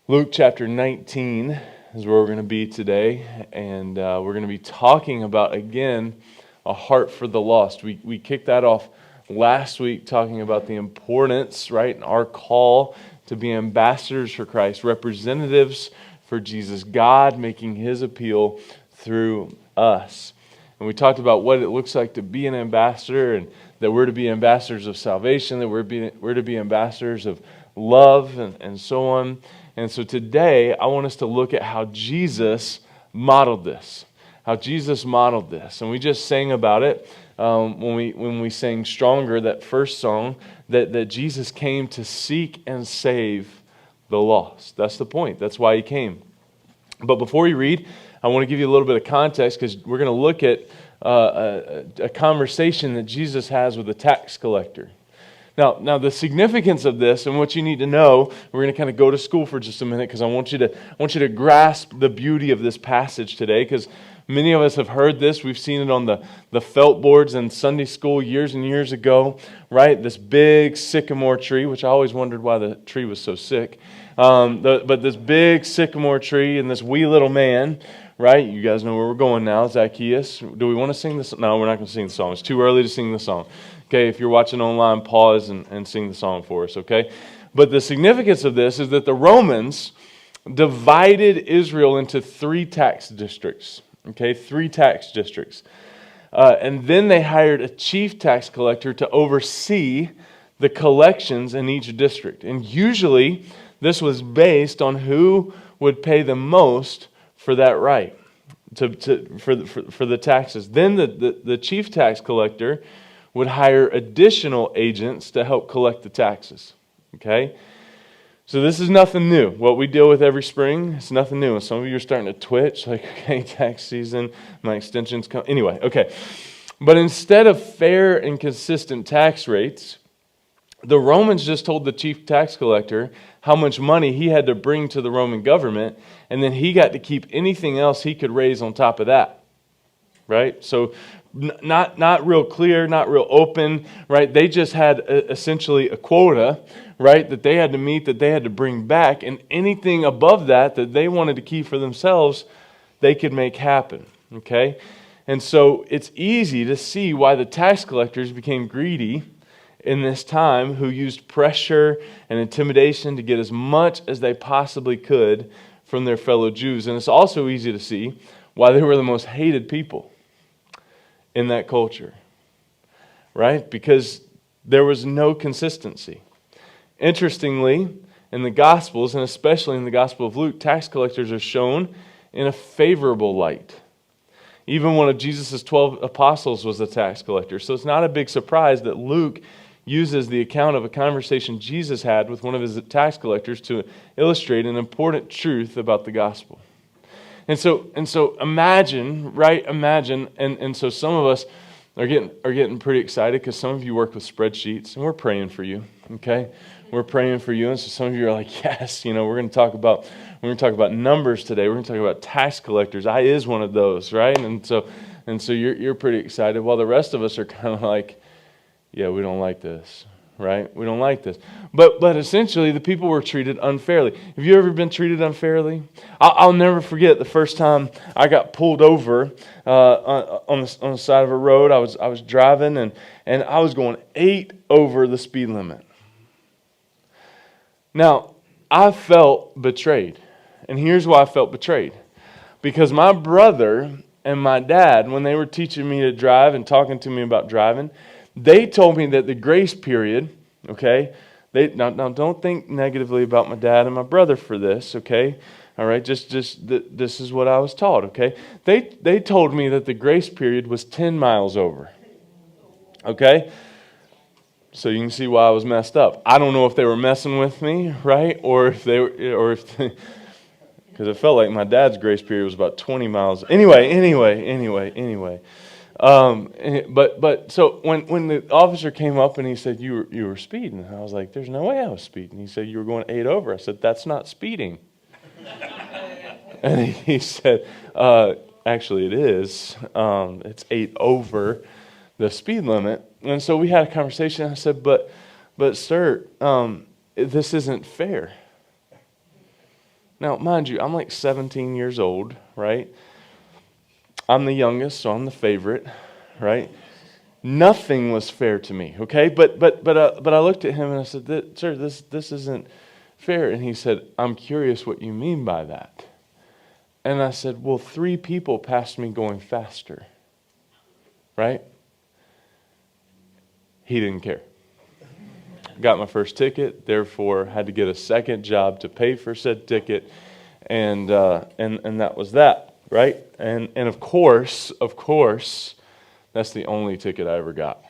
Luke chapter 19 is where we're going to be today, and we're going to be talking about, again, a heart for the lost. We kicked that off last week talking about the importance, right, and our call to be ambassadors for Christ, representatives for Jesus, God making His appeal through us. And we talked about what it looks like to be an ambassador, and that we're to be ambassadors of salvation, that we're to be ambassadors of love, and so on. And so today, I want us to look at how Jesus modeled this. How Jesus modeled this. And we just sang about it when we sang Stronger, that first song, that Jesus came to seek and save the lost. That's the point. That's why He came. But before we read, I want to give you a little bit of context, because we're going to look at a conversation that Jesus has with a tax collector. Now, the significance of this and what you need to know, we're going to kind of go to school for just a minute, because I want you to grasp the beauty of this passage today, because many of us have heard this. We've seen it on the felt boards in Sunday school years and years ago, right? This big sycamore tree, which I always wondered why the tree was so sick. But this big sycamore tree and this wee little man, right? You guys know where we're going now, Zacchaeus. Do we want to sing this? No, we're not going to sing the song. It's too early to sing the song. Okay, if you're watching online, pause and sing the song for us, okay? But the significance of this is that the Romans divided Israel into 3 tax districts, okay? 3 tax districts. And then they hired a chief tax collector to oversee the collections in each district. And usually, this was based on who would pay the most for that right, for the taxes. Then the chief tax collector would hire additional agents to help collect the taxes. Okay? So this is nothing new. What we deal with every spring, it's nothing new. And some of you are starting to twitch, like, okay, tax season, my extension's coming. Anyway, okay. But instead of fair and consistent tax rates, the Romans just told the chief tax collector how much money he had to bring to the Roman government, and then he got to keep anything else he could raise on top of that. Right? So not real clear, not real open, right? They just had essentially a quota, right, that they had to meet, that they had to bring back, and anything above that they wanted to keep for themselves, they could make happen, okay? And so it's easy to see why the tax collectors became greedy in this time, who used pressure and intimidation to get as much as they possibly could from their fellow Jews. And it's also easy to see why they were the most hated people in that culture, right? Because there was no consistency. Interestingly, in the Gospels, and especially in the Gospel of Luke, tax collectors are shown in a favorable light. Even one of Jesus' 12 apostles was a tax collector. So it's not a big surprise that Luke uses the account of a conversation Jesus had with one of his tax collectors to illustrate an important truth about the gospel. And so imagine, right? Imagine, and so some of us are getting pretty excited, because some of you work with spreadsheets, and we're praying for you. Okay, we're praying for you, and so some of you are like, yes, we're going to talk about numbers today. We're going to talk about tax collectors. I is one of those, right? And so you're pretty excited, while the rest of us are kind of like, yeah, we don't like this, right? We don't like this. But essentially, the people were treated unfairly. Have you ever been treated unfairly? I'll never forget the first time I got pulled over on the side of a road. I was driving, and I was going 8 over the speed limit. Now, I felt betrayed. And here's why I felt betrayed. Because my brother and my dad, when they were teaching me to drive and talking to me about driving, they told me that the grace period, okay, now don't think negatively about my dad and my brother for this, okay, all right, just this is what I was taught, okay. They told me that the grace period was 10 miles over, okay. So you can see why I was messed up. I don't know if they were messing with me, right, because it felt like my dad's grace period was about 20 miles. Anyway. But so when the officer came up and he said, you were speeding, I was like, there's no way I was speeding. He said, you were going 8 over. I said, that's not speeding. And he said, actually it is. It's 8 over the speed limit. And so we had a conversation. I said, but sir, this isn't fair. Now, mind you, I'm like 17 years old, right? I'm the youngest, so I'm the favorite, right? Nothing was fair to me, okay? But I looked at him and I said, "Sir, this isn't fair." And he said, "I'm curious what you mean by that." And I said, "Well, 3 people passed me going faster," right? He didn't care. Got my first ticket, therefore had to get a second job to pay for said ticket, and that was that, right? And of course, that's the only ticket I ever got.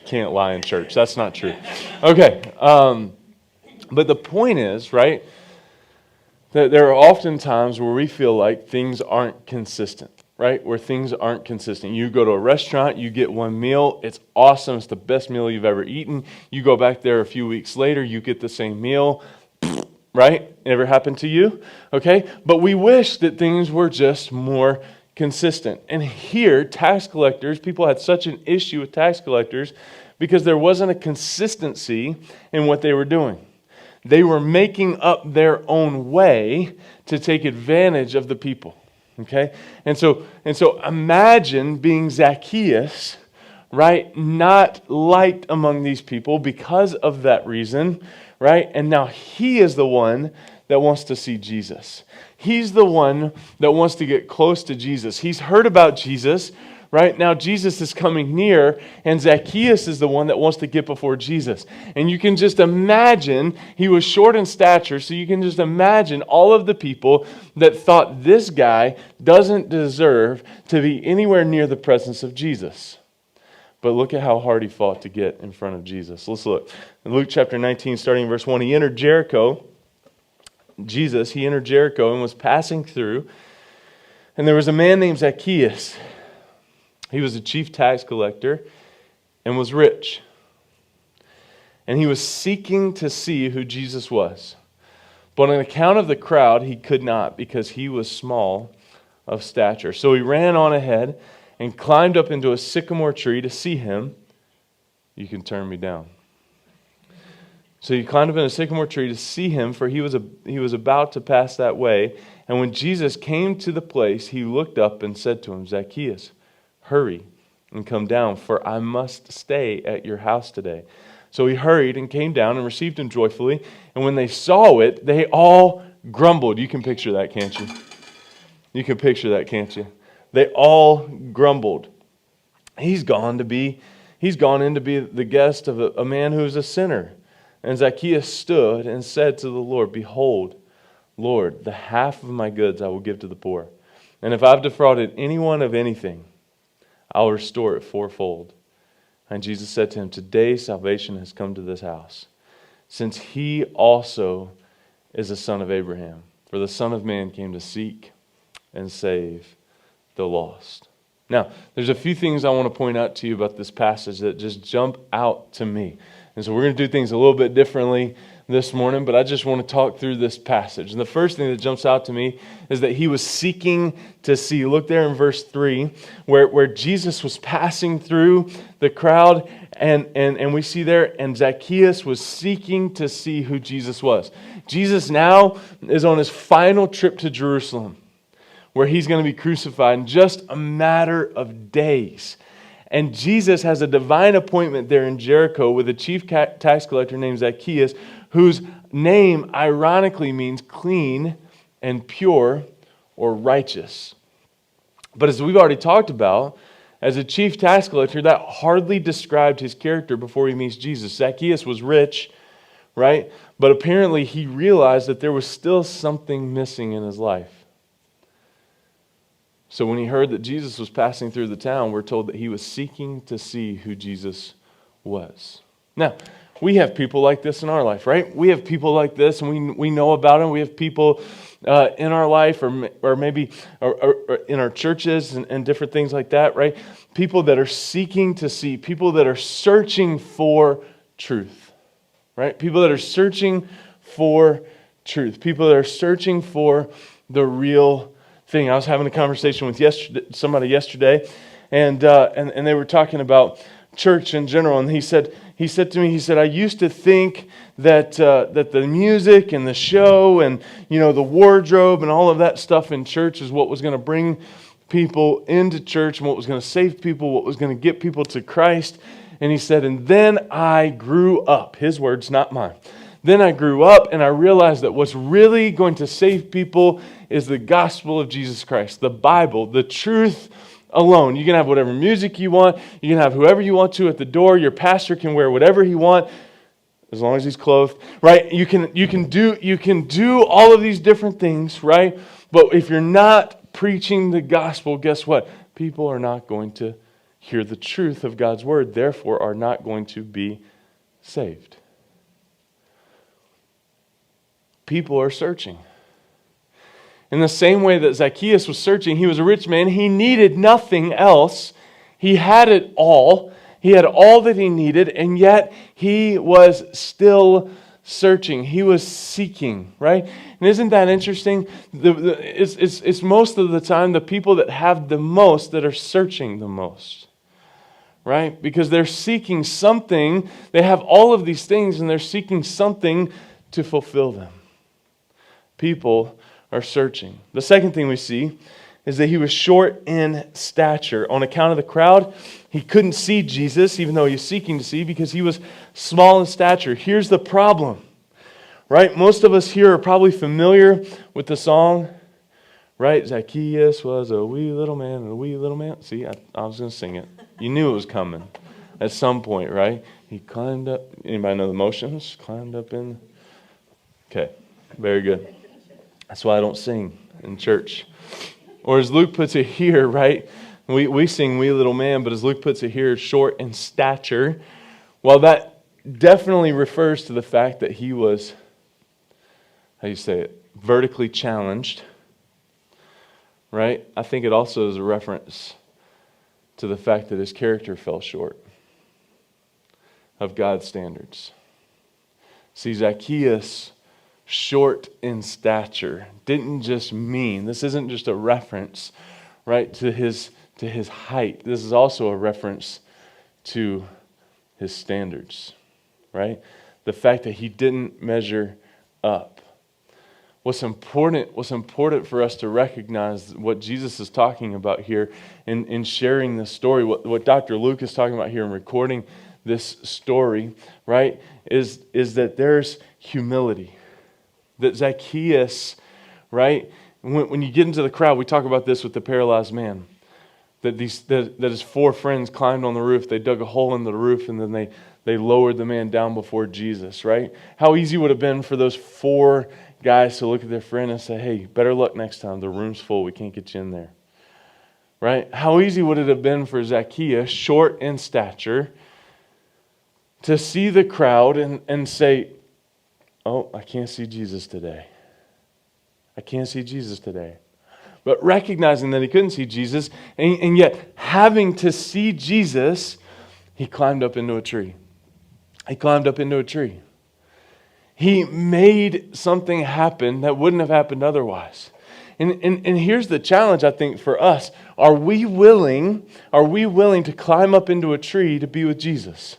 Can't lie in church. That's not true. Okay, but the point is, right, that there are often times where we feel like things aren't consistent, right? Where things aren't consistent. You go to a restaurant, you get one meal, it's awesome, it's the best meal you've ever eaten. You go back there a few weeks later, you get the same meal, right? Ever happened to you? Okay, but we wish that things were just more consistent. And here, tax collectors, people had such an issue with tax collectors because there wasn't a consistency in what they were doing. They were making up their own way to take advantage of the people. Okay? And so imagine being Zacchaeus, right? Not liked among these people because of that reason, right? And now he is the one that wants to see Jesus. He's the one that wants to get close to Jesus. He's heard about Jesus, right? Now Jesus is coming near, and Zacchaeus is the one that wants to get before Jesus. And you can just imagine, he was short in stature, so you can just imagine all of the people that thought this guy doesn't deserve to be anywhere near the presence of Jesus. But look at how hard he fought to get in front of Jesus. Let's look. In Luke chapter 19, starting in verse 1, he entered Jericho. He entered Jericho and was passing through. And there was a man named Zacchaeus. He was a chief tax collector and was rich. And he was seeking to see who Jesus was. But on account of the crowd, he could not, because he was small of stature. So he ran on ahead and climbed up into a sycamore tree to see him. You can turn me down. So he climbed up in a sycamore tree to see him, for he was about to pass that way. And when Jesus came to the place, he looked up and said to him, "Zacchaeus, hurry and come down, for I must stay at your house today." So he hurried and came down and received him joyfully. And when they saw it, they all grumbled. You can picture that, can't you? You can picture that, can't you? They all grumbled. He's gone in to be the guest of a man who is a sinner. And Zacchaeus stood and said to the Lord, "Behold, Lord, the half of my goods I will give to the poor. And if I've defrauded anyone of anything, I'll restore it fourfold." And Jesus said to him, "Today salvation has come to this house, since he also is a son of Abraham. For the Son of Man came to seek and save the lost." Now, there's a few things I want to point out to you about this passage that just jump out to me. And so we're going to do things a little bit differently this morning, but I just want to talk through this passage. And the first thing that jumps out to me is that he was seeking to see. Look there in verse 3, where Jesus was passing through the crowd, and we see there, and Zacchaeus was seeking to see who Jesus was. Jesus now is on his final trip to Jerusalem, where he's going to be crucified in just a matter of days. And Jesus has a divine appointment there in Jericho with a chief tax collector named Zacchaeus, whose name ironically means clean and pure or righteous. But as we've already talked about, as a chief tax collector, that hardly described his character before he meets Jesus. Zacchaeus was rich, right? But apparently he realized that there was still something missing in his life. So when he heard that Jesus was passing through the town, we're told that he was seeking to see who Jesus was. Now, we have people like this in our life, right? We have people like this, and we know about them. We have people in our life, or maybe in our churches and different things like that, right? People that are seeking to see, people that are searching for truth, right? People that are searching for truth, people that are searching for the real thing. I was having a conversation with somebody yesterday, and they were talking about church in general. And he said to me, I used to think that the music and the show and the wardrobe and all of that stuff in church is what was going to bring people into church and what was going to save people, what was going to get people to Christ. And he said, and then I grew up. His words, not mine. Then I grew up and I realized that what's really going to save people is the gospel of Jesus Christ, the Bible, the truth alone. You can have whatever music you want. You can have whoever you want to at the door. Your pastor can wear whatever he wants, as long as he's clothed, right? You can do all of these different things, right? But if you're not preaching the gospel, guess what? People are not going to hear the truth of God's word, therefore are not going to be saved. People are searching. In the same way that Zacchaeus was searching, he was a rich man. He needed nothing else. He had it all. He had all that he needed, and yet he was still searching. He was seeking, right? And isn't that interesting? It's most of the time the people that have the most that are searching the most, right? Because they're seeking something. They have all of these things, and they're seeking something to fulfill them. People are searching. The second thing we see is that he was short in stature. On account of the crowd, he couldn't see Jesus, even though he was seeking to see, because he was small in stature. Here's the problem, right? Most of us here are probably familiar with the song, right? Zacchaeus was a wee little man and a wee little man. See, I was going to sing it. You knew it was coming at some point, right? He climbed up. Anybody know the motions? Climbed up in. Okay, very good. That's why I don't sing in church. Or as Luke puts it here, right? We sing wee little man, but as Luke puts it here, short in stature. Well, that definitely refers to the fact that he was, how do you say it, vertically challenged, right? I think it also is a reference to the fact that his character fell short of God's standards. See, Zacchaeus, short in stature, didn't just mean, this isn't just a reference, right, to his height. This is also a reference to his standards, right? The fact that he didn't measure up. What's important for us to recognize what Jesus is talking about here in sharing this story, what Dr. Luke is talking about here in recording this story, right, is that there's humility. That Zacchaeus, right, when you get into the crowd, we talk about this with the paralyzed man, that his four friends climbed on the roof, they dug a hole in the roof, and then they lowered the man down before Jesus, right? How easy would it have been for those four guys to look at their friend and say, hey, better luck next time, the room's full, we can't get you in there, right? How easy would it have been for Zacchaeus, short in stature, to see the crowd and say, oh, I can't see Jesus today. I can't see Jesus today. But recognizing that he couldn't see Jesus, and yet having to see Jesus, he climbed up into a tree. He climbed up into a tree. He made something happen that wouldn't have happened otherwise. And here's the challenge, I think, for us. Are we willing to climb up into a tree to be with Jesus?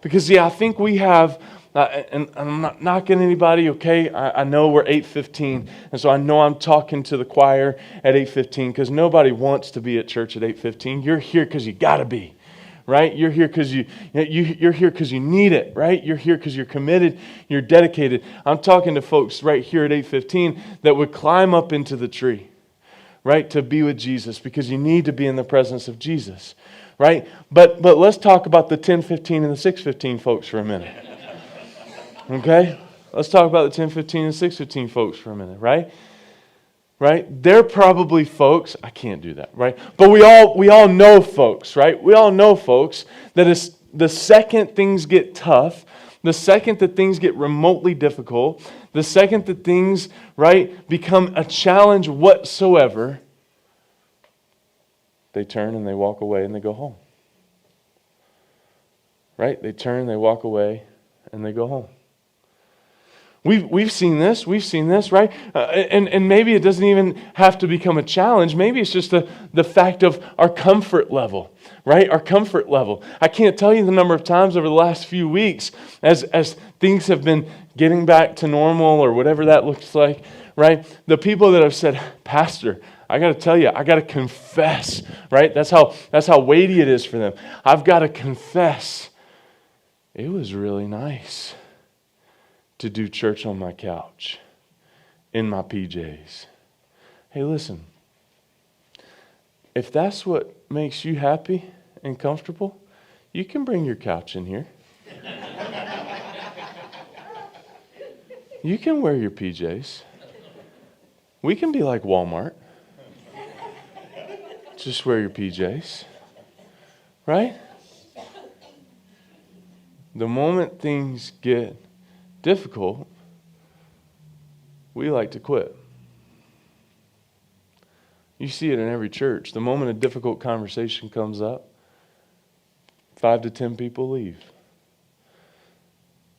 Because, I think we have... and I'm not knocking anybody, okay? I know we're 8:15, and so I know I'm talking to the choir at 8:15 because nobody wants to be at church at 8:15. You're here because you got to be, right? You're here because you're here because you need it, right? You're here because you're committed, you're dedicated. I'm talking to folks right here at 8:15 that would climb up into the tree, right, to be with Jesus because you need to be in the presence of Jesus, right? But let's talk about the 10:15 and the 6:15 folks for a minute. Okay? Let's talk about the 10:15 and 6:15 folks for a minute, right? Right? They're probably folks, I can't do that, right? But we all know folks, right? We all know folks that is the second things get tough, the second that things get remotely difficult, the second that things, right, become a challenge whatsoever, they turn and they walk away and they go home. Right? They turn, they walk away, and they go home. We've seen this, right? And maybe it doesn't even have to become a challenge. Maybe it's just the fact of our comfort level, right? Our comfort level. I can't tell you the number of times over the last few weeks as things have been getting back to normal or whatever that looks like, right? The people that have said, Pastor, I got to tell you, I got to confess, right? That's how weighty it is for them. I've got to confess. It was really nice to do church on my couch, in my PJs. Hey, listen, if that's what makes you happy and comfortable, you can bring your couch in here. You can wear your PJs. We can be like Walmart. Just wear your PJs, right? The moment things get difficult, we like to quit. You see it in every church. The moment a difficult conversation comes up, 5 to 10 people leave.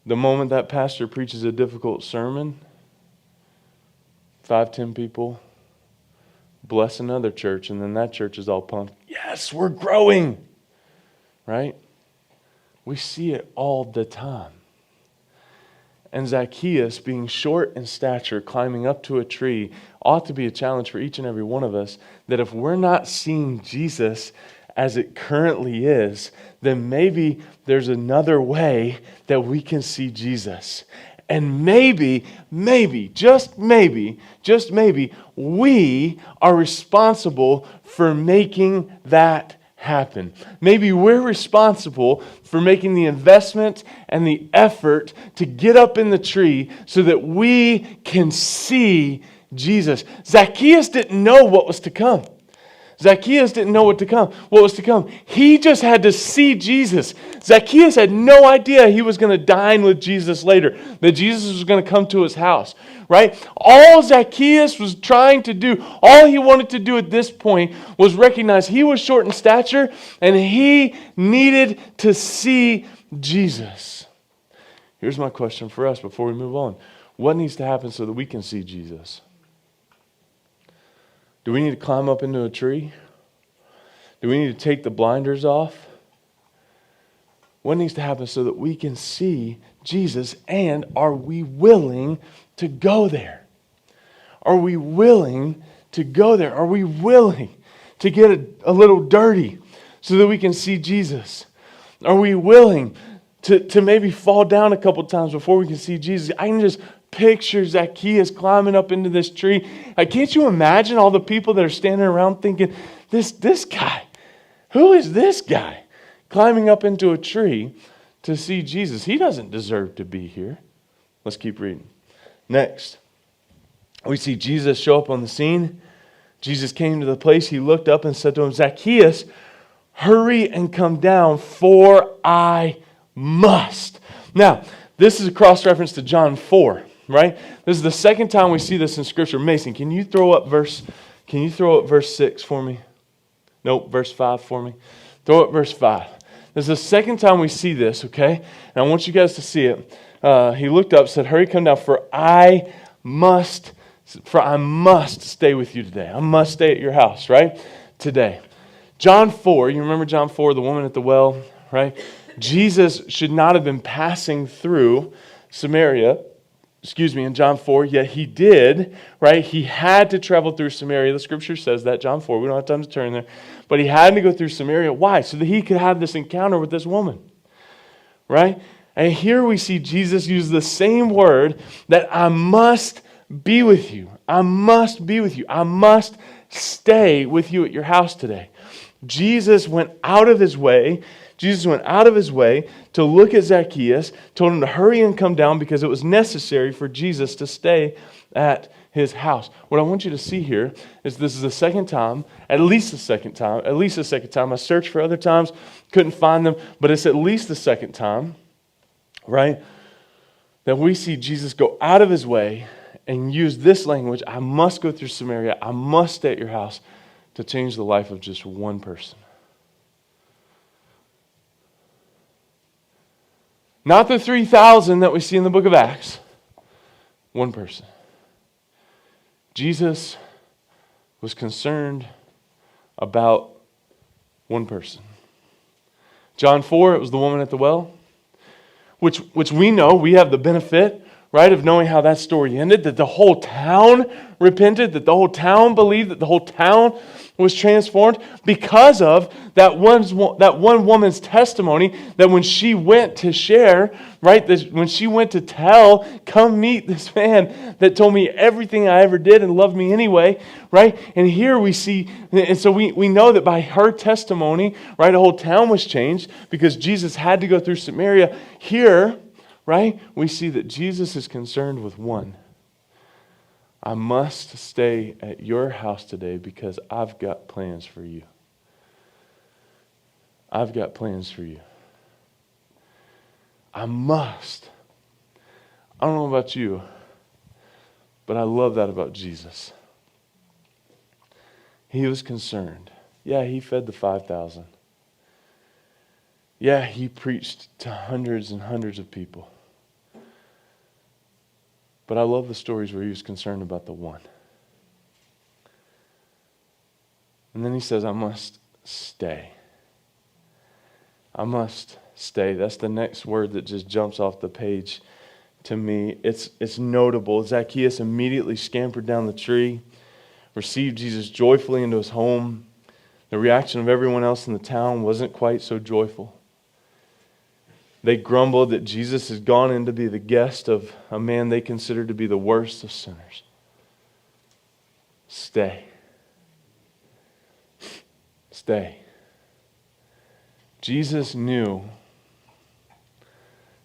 The moment that pastor preaches a difficult sermon, 5, 10 people bless another church, and then that church is all pumped. Yes, we're growing, right? We see it all the time. And Zacchaeus, being short in stature, climbing up to a tree, ought to be a challenge for each and every one of us, that if we're not seeing Jesus as it currently is, then maybe there's another way that we can see Jesus. And maybe, just maybe, we are responsible for making that happen. Maybe we're responsible for making the investment and the effort to get up in the tree so that we can see Jesus. Zacchaeus didn't know what was to come. Zacchaeus didn't know what was to come. He just had to see Jesus. Zacchaeus had no idea he was going to dine with Jesus later, that Jesus was going to come to his house, right? All Zacchaeus was trying to do, all he wanted to do at this point was recognize he was short in stature and he needed to see Jesus. Here's my question for us before we move on. What needs to happen so that we can see Jesus? Do we need to climb up into a tree? Do we need to take the blinders off? What needs to happen so that we can see Jesus? And are we willing to go there? Are we willing to go there? Are we willing to get a little dirty so that we can see Jesus? Are we willing to maybe fall down a couple times before we can see Jesus? I can just picture Zacchaeus climbing up into this tree. Can't you imagine all the people that are standing around thinking, this guy, who is this guy climbing up into a tree to see Jesus? He doesn't deserve to be here. Let's keep reading. Next, we see Jesus show up on the scene. Jesus came to the place. He looked up and said to him, Zacchaeus, hurry and come down, for I must. Now, this is a cross-reference to John 4. Right? This is the second time we see this in Scripture. Mason, can you throw up verse 6 for me? Nope, verse 5 for me. Throw up verse 5. This is the second time we see this, okay? And I want you guys to see it. He looked up, said, hurry, come down, for I must stay with you today. I must stay at your house, right? Today. John 4, you remember John 4, the woman at the well, right? Jesus should not have been passing through Samaria, in John 4, yet he did, right? He had to travel through Samaria. The scripture says that, John 4. We don't have time to turn there. But he had to go through Samaria. Why? So that he could have this encounter with this woman, right? And here we see Jesus use the same word, that I must be with you. I must be with you. I must stay with you at your house today. Jesus went out of his way to look at Zacchaeus, told him to hurry and come down because it was necessary for Jesus to stay at his house. What I want you to see here is this is the second time, at least the second time. I searched for other times, couldn't find them, but it's at least the second time, right, that we see Jesus go out of his way and use this language, I must go through Samaria, I must stay at your house, to change the life of just one person. Not the 3,000 that we see in the book of Acts, One person. Jesus was concerned about one person. John 4, it was the woman at the well, which we know, we have the benefit, right, of knowing how that story ended, that the whole town repented, that the whole town believed, that the whole town was transformed because of that one woman's testimony, that when she went to share, right, when she went to tell, come meet this man that told me everything I ever did and loved me anyway, right? And here we see, and so we know that by her testimony, right, the whole town was changed because Jesus had to go through Samaria. Here, right, we see that Jesus is concerned with one. I must stay at your house today because I've got plans for you. I've got plans for you. I must. I don't know about you, but I love that about Jesus. He was concerned. Yeah, he fed the 5,000. Yeah, he preached to hundreds and hundreds of people. But I love the stories where he was concerned about the one. And then he says, I must stay. I must stay. That's the next word that just jumps off the page to me. It's notable. Zacchaeus immediately scampered down the tree, received Jesus joyfully into his home. The reaction of everyone else in the town wasn't quite so joyful. They grumbled that Jesus had gone in to be the guest of a man they considered to be the worst of sinners. Stay. Stay. Jesus knew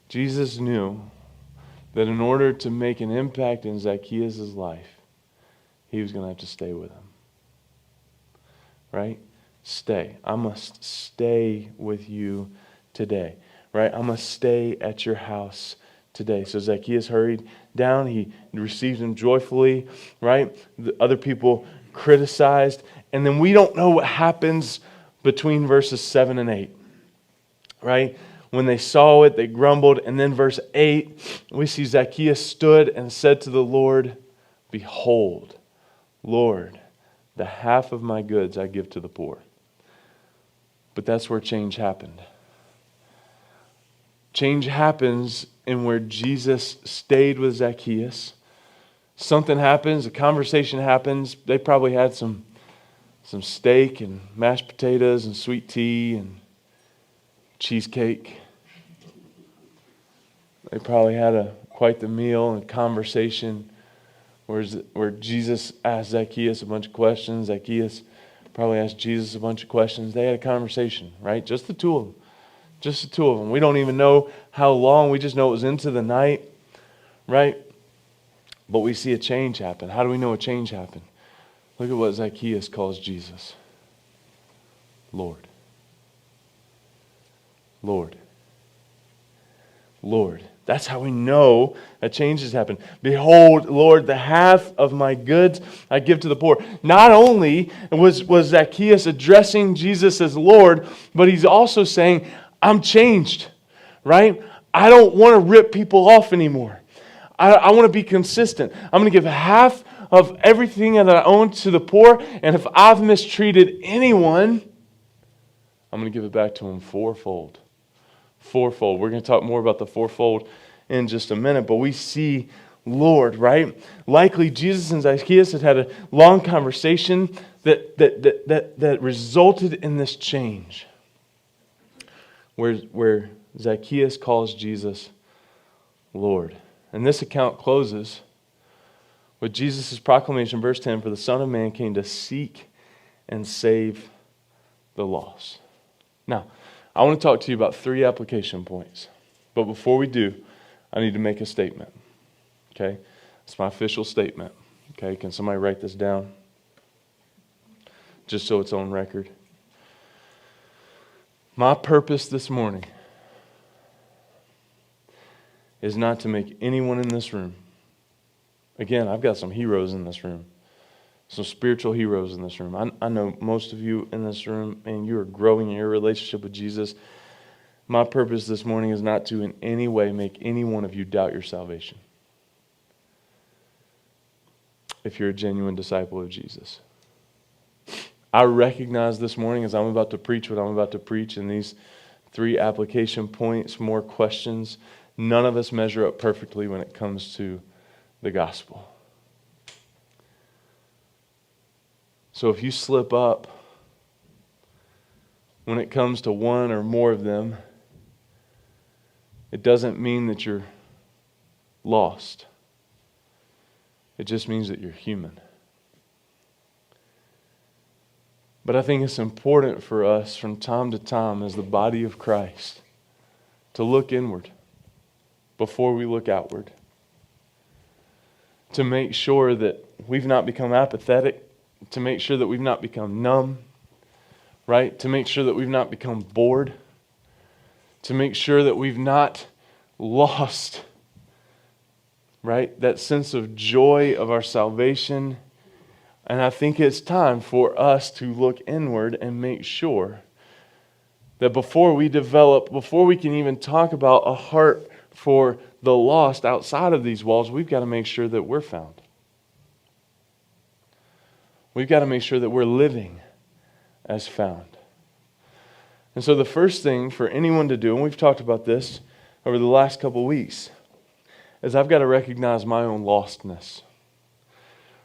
that in order to make an impact in Zacchaeus' life, he was going to have to stay with him. Right? Stay. I must stay with you today. Right? I must stay at your house today. So Zacchaeus hurried down. He received him joyfully. Right? The other people criticized. And then we don't know what happens between verses 7 and 8. Right? When they saw it, they grumbled. And then verse 8, we see Zacchaeus stood and said to the Lord, Behold, Lord, the half of my goods I give to the poor. But that's where change happened. Change happens in where Jesus stayed with Zacchaeus. Something happens, a conversation happens. They probably had some steak and mashed potatoes and sweet tea and cheesecake. They probably had quite the meal and conversation where Jesus asked Zacchaeus a bunch of questions. Zacchaeus probably asked Jesus a bunch of questions. They had a conversation, right? Just the two of them. Just the two of them. We don't even know how long. We just know it was into the night, right? But we see a change happen. How do we know a change happened? Look at what Zacchaeus calls Jesus. Lord. Lord. Lord. That's how we know a change has happened. Behold, Lord, the half of my goods I give to the poor. Not only was Zacchaeus addressing Jesus as Lord, but he's also saying, I'm changed, right? I don't want to rip people off anymore. I want to be consistent. I'm going to give half of everything that I own to the poor, and if I've mistreated anyone, I'm going to give it back to them fourfold. Fourfold. We're going to talk more about the fourfold in just a minute, but we see Lord, right? Likely Jesus and Zacchaeus had a long conversation that resulted in this change. Where Zacchaeus calls Jesus Lord. And this account closes with Jesus' proclamation, verse 10, for the Son of Man came to seek and save the lost. Now, I want to talk to you about 3 application points. But before we do, I need to make a statement. Okay? It's my official statement. Okay? Can somebody write this down? Just so it's on record. My purpose this morning is not to make anyone in this room. Again, I've got some heroes in this room. Some spiritual heroes in this room. I know most of you in this room, and you are growing in your relationship with Jesus. My purpose this morning is not to in any way make any one of you doubt your salvation. if you're a genuine disciple of Jesus. I recognize this morning as I'm about to preach what I'm about to preach in these 3 application points, more questions, none of us measure up perfectly when it comes to the gospel. So if you slip up when it comes to one or more of them, it doesn't mean that you're lost. It just means that you're human. But I think it's important for us from time to time as the body of Christ to look inward before we look outward. To make sure that we've not become apathetic, to make sure that we've not become numb, right? To make sure that we've not become bored, to make sure that we've not lost, right? That sense of joy of our salvation. And I think it's time for us to look inward and make sure that before we can even talk about a heart for the lost outside of these walls, we've got to make sure that we're found. We've got to make sure that we're living as found. And so the first thing for anyone to do, and we've talked about this over the last couple of weeks, is I've got to recognize my own lostness.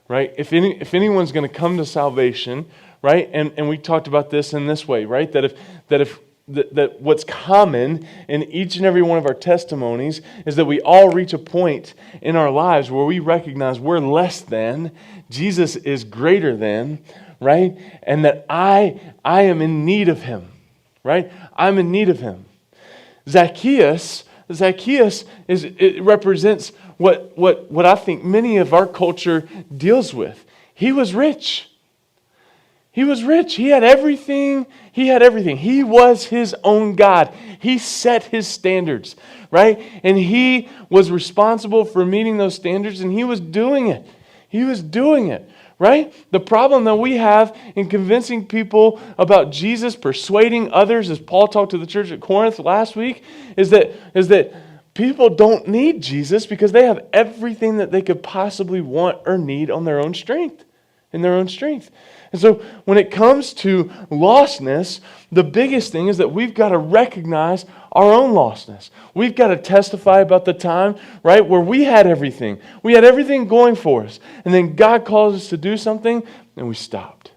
Right? If anyone's going to come to salvation, right? And we talked about this in this way, right? That what's common in each and every one of our testimonies is that we all reach a point in our lives where we recognize we're less than, Jesus is greater than, right? And that I am in need of Him, right? I'm in need of Him. Zacchaeus it represents what I think many of our culture deals with. He was rich. He was rich. He had everything. He was his own God. He set his standards, right? And he was responsible for meeting those standards, and he was doing it. Right? The problem that we have in convincing people about Jesus, persuading others, as Paul talked to the church at Corinth last week, is that people don't need Jesus because they have everything that they could possibly want or need in their own strength. And so when it comes to lostness, the biggest thing is that we've got to recognize our own lostness. We've got to testify about the time, right, where we had everything. We had everything going for us. And then God calls us to do something, and we stopped.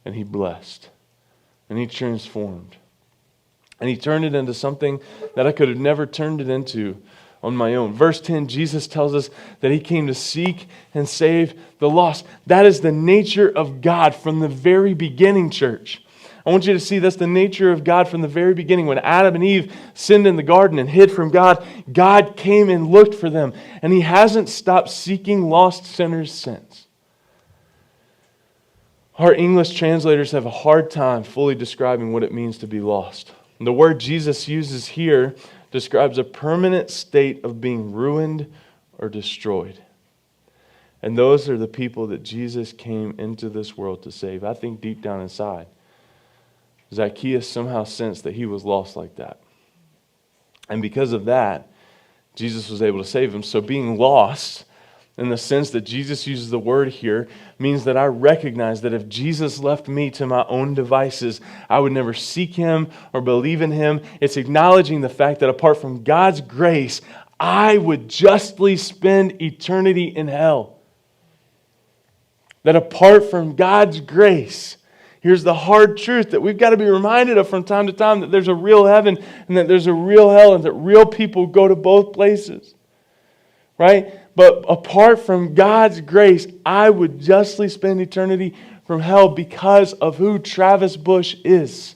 And He blessed. And He transformed. And He turned it into something that I could have never turned it into on my own. Verse 10, Jesus tells us that He came to seek and save the lost. That is the nature of God from the very beginning, church. I want you to see that's the nature of God from the very beginning. When Adam and Eve sinned in the garden and hid from God, God came and looked for them. And He hasn't stopped seeking lost sinners since. Our English translators have a hard time fully describing what it means to be lost. And the word Jesus uses here describes a permanent state of being ruined or destroyed. And those are the people that Jesus came into this world to save. I think deep down inside, Zacchaeus somehow sensed that he was lost like that. And because of that, Jesus was able to save him. So being lost, in the sense that Jesus uses the word here, means that I recognize that if Jesus left me to my own devices, I would never seek Him or believe in Him. It's acknowledging the fact that apart from God's grace, I would justly spend eternity in hell. That apart from God's grace, here's the hard truth that we've got to be reminded of from time to time, that there's a real heaven and that there's a real hell and that real people go to both places. Right? But apart from God's grace, I would justly spend eternity from hell because of who Travis Bush is.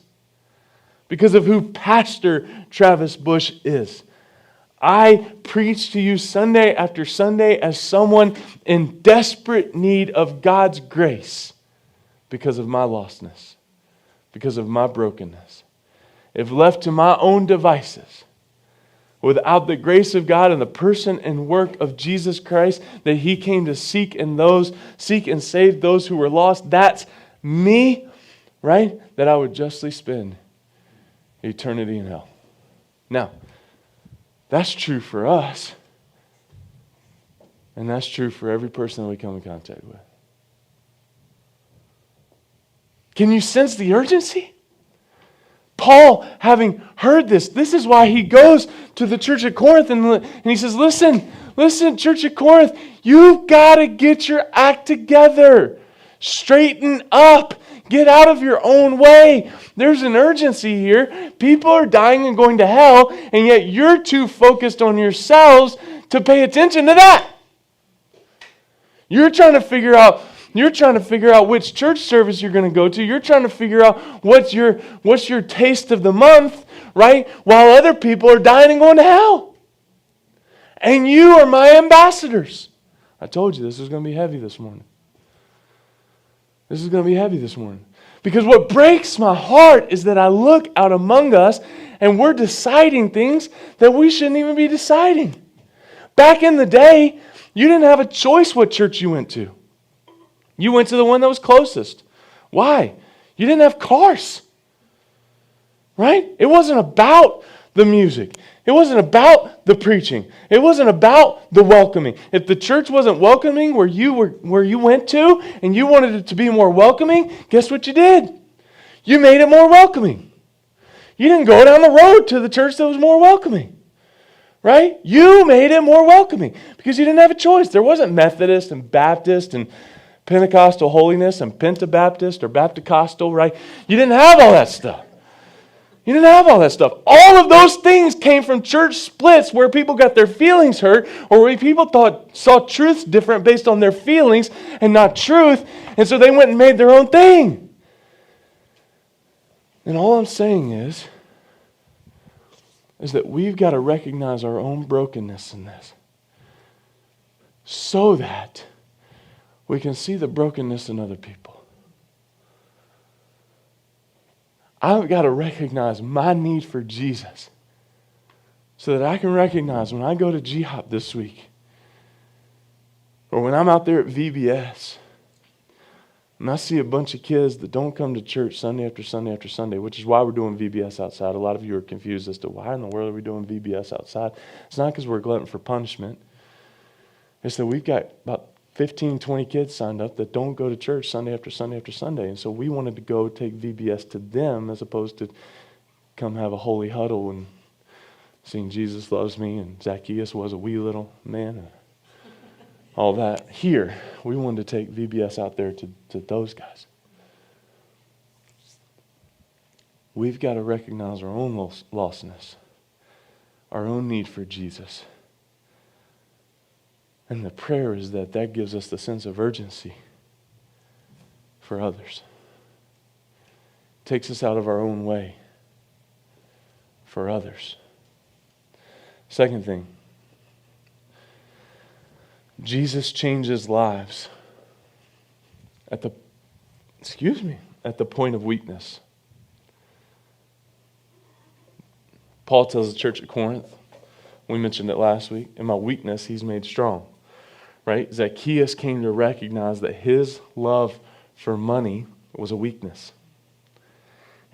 Because of who Pastor Travis Bush is. I preach to you Sunday after Sunday as someone in desperate need of God's grace because of my lostness, because of my brokenness. If left to my own devices, without the grace of God and the person and work of Jesus Christ, that He came to seek and save those who were lost, that's me, right? That I would justly spend eternity in hell. Now, that's true for us. And that's true for every person that we come in contact with. Can you sense the urgency? Paul, having heard this is why he goes to the church at Corinth and he says, listen, church at Corinth, you've got to get your act together. Straighten up. Get out of your own way. There's an urgency here. People are dying and going to hell, and yet you're too focused on yourselves to pay attention to that. You're trying to figure out which church service you're going to go to. You're trying to figure out what's your taste of the month, right? While other people are dying and going to hell. And you are my ambassadors. I told you this was going to be heavy this morning. This is going to be heavy this morning. Because what breaks my heart is that I look out among us and we're deciding things that we shouldn't even be deciding. Back in the day, you didn't have a choice what church you went to. You went to the one that was closest. Why? You didn't have cars. Right? It wasn't about the music. It wasn't about the preaching. It wasn't about the welcoming. If the church wasn't welcoming where you went to and you wanted it to be more welcoming, guess what you did? You made it more welcoming. You didn't go down the road to the church that was more welcoming. Right? You made it more welcoming because you didn't have a choice. There wasn't Methodist and Baptist and Pentecostal holiness and Pentabaptist or Baptist-costal, right? You didn't have all that stuff. You didn't have all that stuff. All of those things came from church splits where people got their feelings hurt or where people saw truths different based on their feelings and not truth, and so they went and made their own thing. And all I'm saying is that we've got to recognize our own brokenness in this so that we can see the brokenness in other people. I've got to recognize my need for Jesus so that I can recognize when I go to G-Hop this week or when I'm out there at VBS and I see a bunch of kids that don't come to church Sunday after Sunday after Sunday, which is why we're doing VBS outside. A lot of you are confused as to why in the world are we doing VBS outside. It's not because we're glutton for punishment. It's that we've got about 15, 20 kids signed up that don't go to church Sunday after Sunday after Sunday. And so we wanted to go take VBS to them as opposed to come have a holy huddle and sing Jesus Loves Me and Zacchaeus was a wee little man and all that. Here, we wanted to take VBS out there to those guys. We've got to recognize our own lostness, our own need for Jesus. And the prayer is that gives us the sense of urgency for others. Takes us out of our own way for others. Second thing, Jesus changes lives at the point of weakness. Paul tells the church at Corinth, we mentioned it last week, in my weakness he's made strong. Right? Zacchaeus came to recognize that his love for money was a weakness.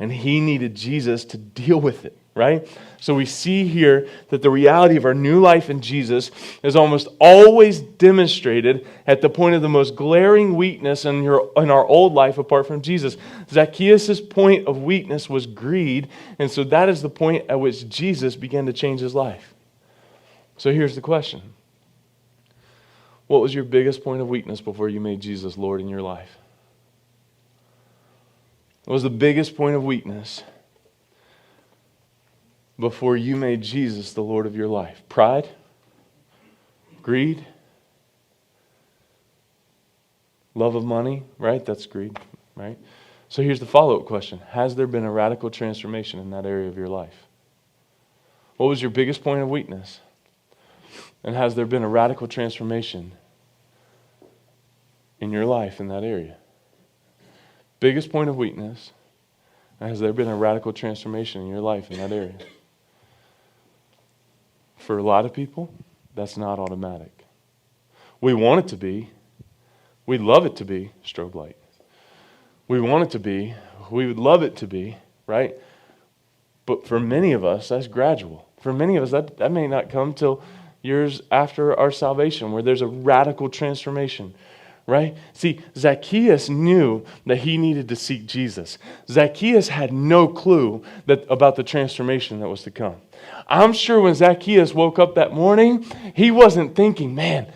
And he needed Jesus to deal with it, right? So we see here that the reality of our new life in Jesus is almost always demonstrated at the point of the most glaring weakness in our old life apart from Jesus. Zacchaeus' point of weakness was greed, and so that is the point at which Jesus began to change his life. So here's the question. What was your biggest point of weakness before you made Jesus Lord in your life? What was the biggest point of weakness before you made Jesus the Lord of your life? Pride? Greed? Love of money? Right? That's greed, right? So here's the follow-up question. Has there been a radical transformation in that area of your life? What was your biggest point of weakness? And has there been a radical transformation in your life in that area? Biggest point of weakness. And has there been a radical transformation in your life in that area? For a lot of people, that's not automatic. We want it to be. We'd love it to be. Strobe light. We want it to be. We would love it to be, right? But for many of us, that's gradual. For many of us, that may not come till years after our salvation, where there's a radical transformation, right? See, Zacchaeus knew that he needed to seek Jesus. Zacchaeus had no clue about the transformation that was to come. I'm sure when Zacchaeus woke up that morning, he wasn't thinking, man,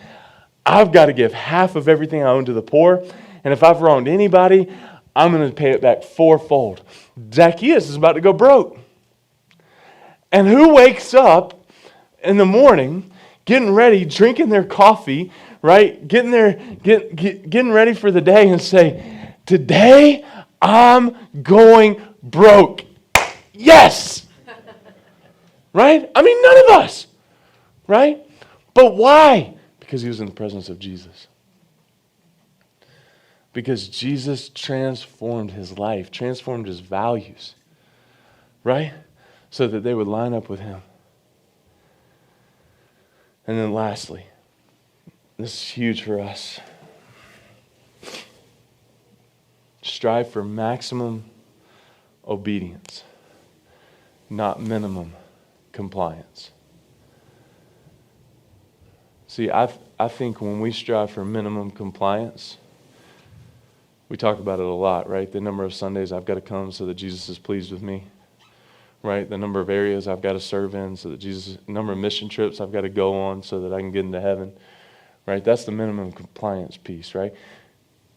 I've got to give half of everything I own to the poor, and if I've wronged anybody, I'm going to pay it back fourfold. Zacchaeus is about to go broke. And who wakes up in the morning, getting ready, drinking their coffee, right? Getting ready for the day and say, today I'm going broke. Yes! Right? I mean, none of us. Right? But why? Because he was in the presence of Jesus. Because Jesus transformed his life, transformed his values. Right? So that they would line up with him. And then lastly, this is huge for us. Strive for maximum obedience, not minimum compliance. See, I think when we strive for minimum compliance, we talk about it a lot, right? The number of Sundays I've got to come so that Jesus is pleased with me. Right? The number of areas I've got to serve in so that Jesus, number of mission trips I've got to go on so that I can get into heaven. Right? That's the minimum compliance piece, right?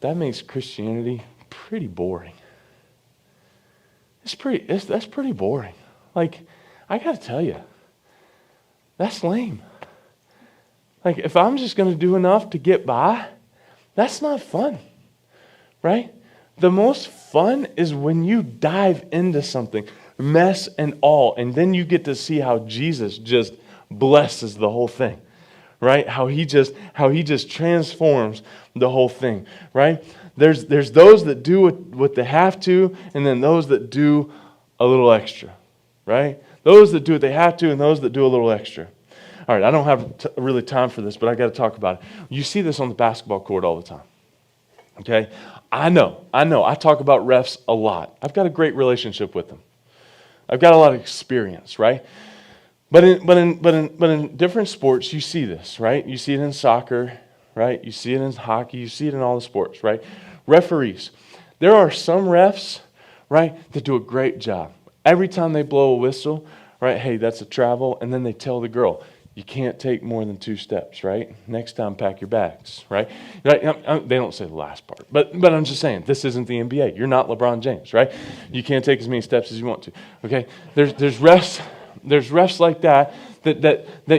That makes Christianity pretty boring. That's pretty boring. Like, I got to tell you, that's lame. Like, if I'm just going to do enough to get by, that's not fun. Right? The most fun is when you dive into something, mess and all, and then you get to see how Jesus just blesses the whole thing, right? How he just transforms the whole thing, right? There's those that do what they have to, and then those that do a little extra, right? Those that do what they have to, and those that do a little extra. All right, I don't have really time for this, but I got to talk about it. You see this on the basketball court all the time. Okay? I know. I talk about refs a lot. I've got a great relationship with them. I've got a lot of experience, right? But in different sports, you see this, right? You see it in soccer, right? You see it in hockey. You see it in all the sports, right? Referees. There are some refs, right, that do a great job. Every time they blow a whistle, right, hey, that's a travel, and then they tell the girl, you can't take more than 2 steps, right? Next time, pack your bags, right? They don't say the last part, but I'm just saying, this isn't the NBA. You're not LeBron James, right? You can't take as many steps as you want to, okay? There's refs like that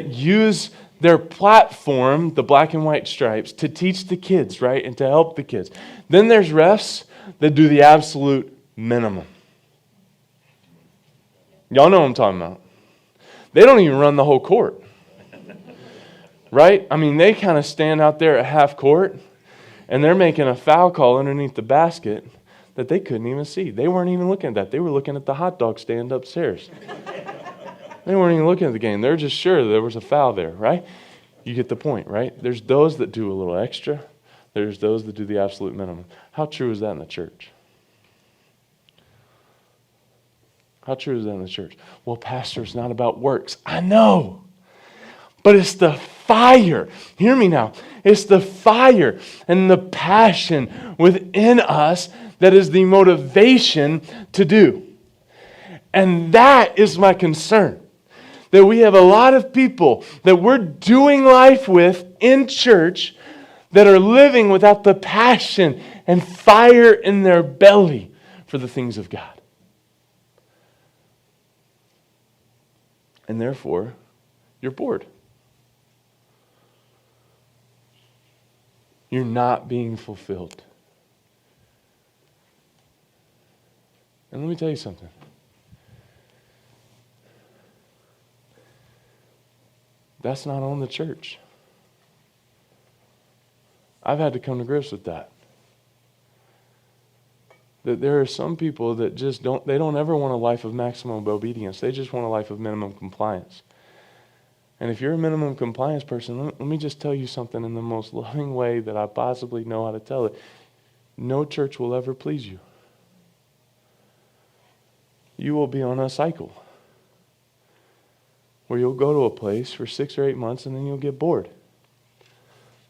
use their platform, the black and white stripes, to teach the kids, right, and to help the kids. Then there's refs that do the absolute minimum. Y'all know what I'm talking about. They don't even run the whole court. Right? I mean, they kind of stand out there at half court, and they're making a foul call underneath the basket that they couldn't even see. They weren't even looking at that. They were looking at the hot dog stand upstairs. They weren't even looking at the game. They're just sure there was a foul there, right? You get the point, right? There's those that do a little extra. There's those that do the absolute minimum. How true is that in the church? How true is that in the church? Well, pastor, it's not about works. I know. But it's the fire. Hear me now. It's the fire and the passion within us that is the motivation to do. And that is my concern. That we have a lot of people that we're doing life with in church that are living without the passion and fire in their belly for the things of God. And therefore, you're bored. You're not being fulfilled. And let me tell you something. That's not on the church. I've had to come to grips with that. That there are some people that just don't ever want a life of maximum obedience. They just want a life of minimum compliance. And if you're a minimum compliance person, let me just tell you something in the most loving way that I possibly know how to tell it. No church will ever please you. You will be on a cycle. where you'll go to a place for 6 or 8 months and then you'll get bored.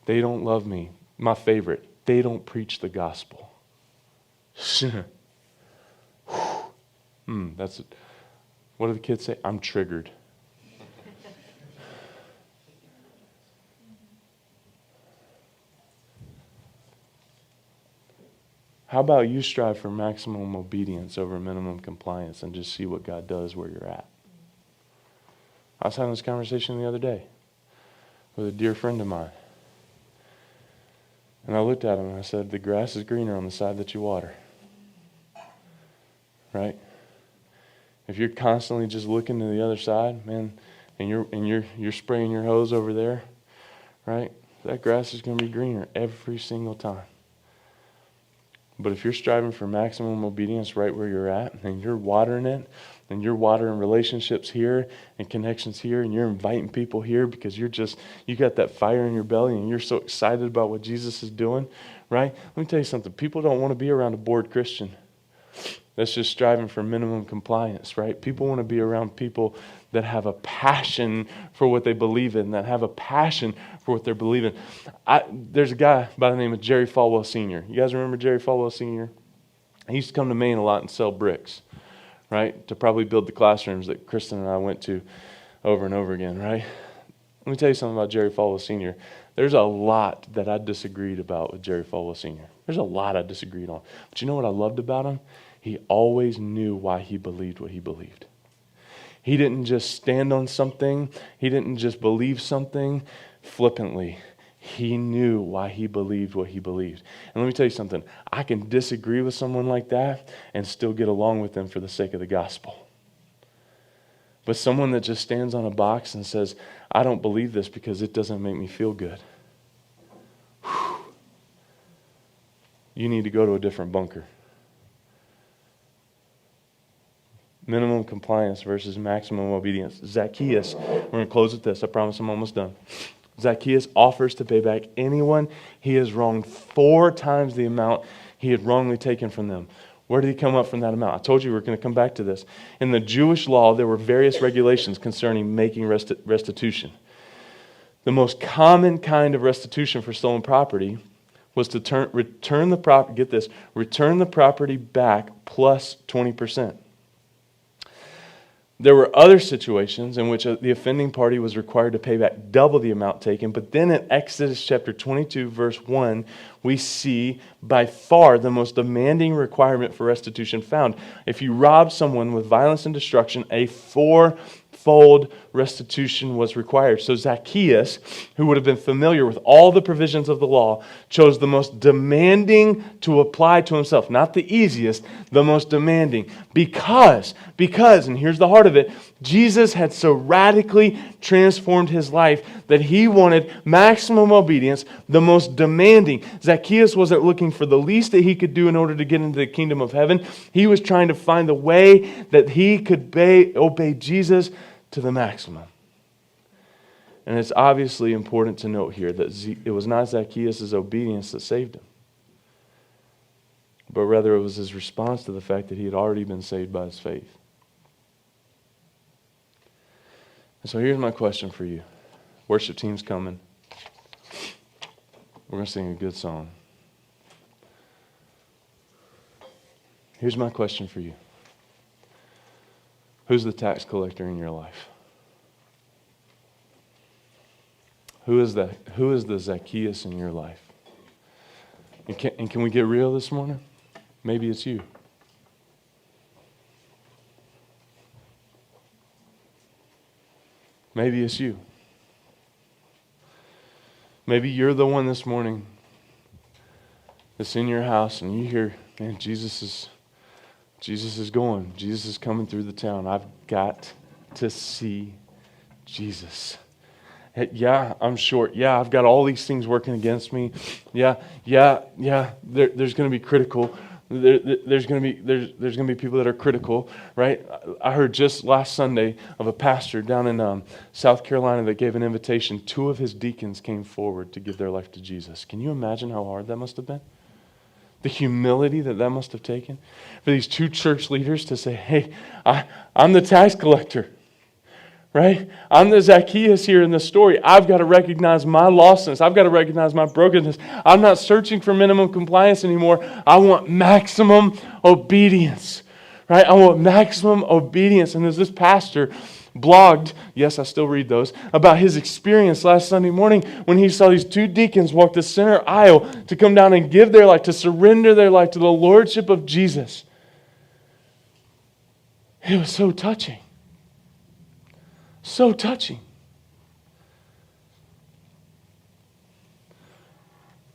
They don't love me. My favorite, they don't preach the gospel. That's what do the kids say? I'm triggered. How about you strive for maximum obedience over minimum compliance and just see what God does where you're at? I was having this conversation the other day with a dear friend of mine. And I looked at him and I said, the grass is greener on the side that you water. Right? If you're constantly just looking to the other side, man, and you're spraying your hose over there, right? That grass is going to be greener every single time. But if you're striving for maximum obedience right where you're at, and you're watering it, and you're watering relationships here and connections here, and you're inviting people here because you got that fire in your belly and you're so excited about what Jesus is doing, right? Let me tell you something. People don't want to be around a bored Christian that's just striving for minimum compliance, right? People want to be around people that have a passion for what they believe in, that have a passion for what they're believing. There's a guy by the name of Jerry Falwell Sr. You guys remember Jerry Falwell Sr.? He used to come to Maine a lot and sell bricks, right? To probably build the classrooms that Kristen and I went to over and over again, right? Let me tell you something about Jerry Falwell Sr. There's a lot that I disagreed about with Jerry Falwell Sr. There's a lot I disagreed on. But you know what I loved about him? He always knew why he believed what he believed. He didn't just stand on something. He didn't just believe something flippantly. He knew why he believed what he believed. And let me tell you something. I can disagree with someone like that and still get along with them for the sake of the gospel. But someone that just stands on a box and says, I don't believe this because it doesn't make me feel good. You need to go to a different bunker. Minimum compliance versus maximum obedience. Zacchaeus, we're going to close with this. I promise I'm almost done. Zacchaeus offers to pay back anyone he has wronged 4 times the amount he had wrongly taken from them. Where did he come up from that amount? I told you we're going to come back to this. In the Jewish law, there were various regulations concerning making restitution. The most common kind of restitution for stolen property was to return the property back plus 20%. There were other situations in which the offending party was required to pay back double the amount taken. But then in Exodus chapter 22, verse 1, we see by far the most demanding requirement for restitution found. If you rob someone with violence and destruction, a 4-fold restitution was required. So Zacchaeus, who would have been familiar with all the provisions of the law, chose the most demanding to apply to himself. Not the easiest, the most demanding. Because, and here's the heart of it, Jesus had so radically transformed his life that he wanted maximum obedience, the most demanding. Zacchaeus wasn't looking for the least that he could do in order to get into the kingdom of heaven. He was trying to find the way that he could obey Jesus to the maximum. And it's obviously important to note here that it was not Zacchaeus' obedience that saved him, but rather it was his response to the fact that he had already been saved by his faith. And so here's my question for you. Worship team's coming. We're going to sing a good song. Here's my question for you. Who's the tax collector in your life? Who is that? Who is the Zacchaeus in your life? And can we get real this morning? Maybe it's you. Maybe it's you. Maybe you're the one this morning that's in your house and you hear, man, Jesus is going. Jesus is coming through the town. I've got to see Jesus. Yeah, I'm short. Yeah, I've got all these things working against me. Yeah. There's going to be critical. There's going to be people that are critical, right? I heard just last Sunday of a pastor down in South Carolina that gave an invitation. 2 of his deacons came forward to give their life to Jesus. Can you imagine how hard that must have been? The humility that must have taken for these 2 church leaders to say, hey, I'm the tax collector, right? I'm the Zacchaeus here in the story. I've got to recognize my lostness. I've got to recognize my brokenness. I'm not searching for minimum compliance anymore. I want maximum obedience, right? I want maximum obedience. And as this pastor blogged, yes, I still read those, about his experience last Sunday morning when he saw these two deacons walk the center aisle to come down and give their life, to surrender their life to the lordship of Jesus. It was so touching. So touching.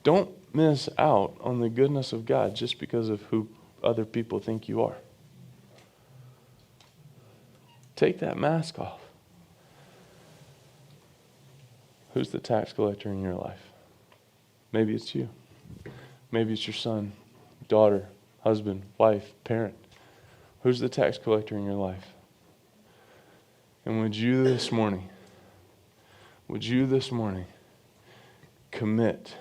Don't miss out on the goodness of God just because of who other people think you are. Take that mask off. Who's the tax collector in your life? Maybe it's you. Maybe it's your son, daughter, husband, wife, parent. Who's the tax collector in your life? And would you this morning commit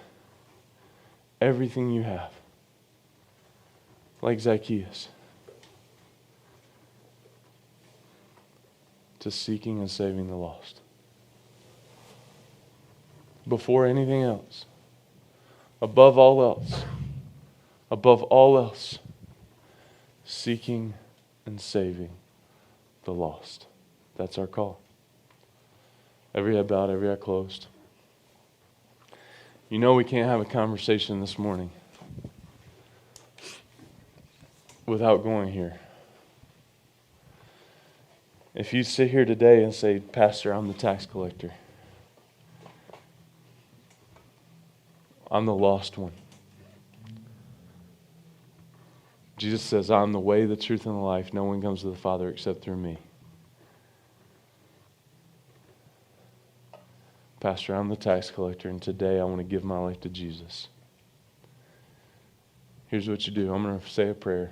everything you have, like Zacchaeus, to seeking and saving the lost? Before anything else, above all else, seeking and saving the lost. That's our call. Every head bowed, every eye closed. You know we can't have a conversation this morning without going here. If you sit here today and say, Pastor, I'm the tax collector. I'm the lost one. Jesus says, I'm the way, the truth, and the life. No one comes to the Father except through me. Pastor, I'm the tax collector, and today I want to give my life to Jesus. Here's what you do. I'm going to say a prayer.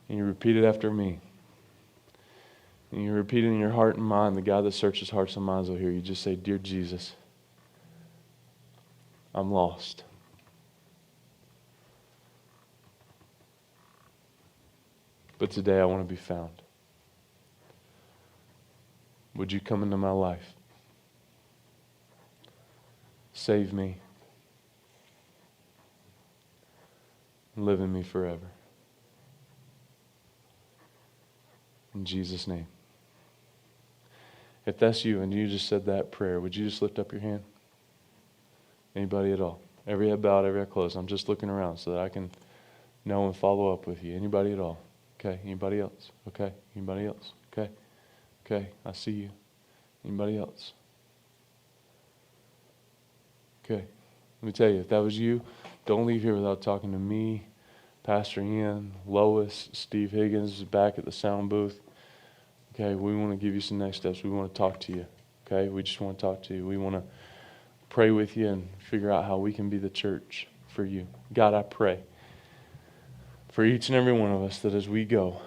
And you repeat it after me. And you repeat it in your heart and mind. The God that searches hearts and minds will hear you. Just say, Dear Jesus, I'm lost. But today I want to be found. Would you come into my life? Save me. And live in me forever. In Jesus' name. If that's you and you just said that prayer, would you just lift up your hand? Anybody at all? Every head bowed, every eye closed. I'm just looking around so that I can know and follow up with you. Anybody at all? Okay. Anybody else? Okay. Anybody else? Okay. Okay. I see you. Anybody else? Okay. Let me tell you, if that was you, don't leave here without talking to me, Pastor Ian, Lois, Steve Higgins is back at the sound booth. Okay, we want to give you some next steps. We want to talk to you. Okay, we just want to talk to you. We want to pray with you and figure out how we can be the church for you. God, I pray for each and every one of us that as we go,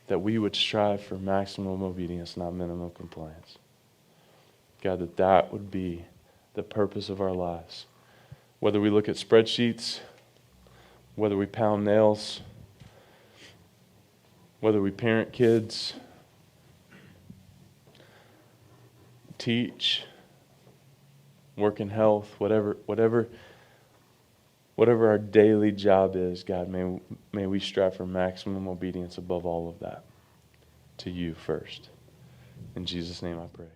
that we would strive for maximum obedience, not minimum compliance. God, that would be the purpose of our lives. Whether we look at spreadsheets, whether we pound nails, whether we parent kids, teach, work in health, whatever our daily job is, God, may we strive for maximum obedience above all of that to you first. In Jesus' name I pray.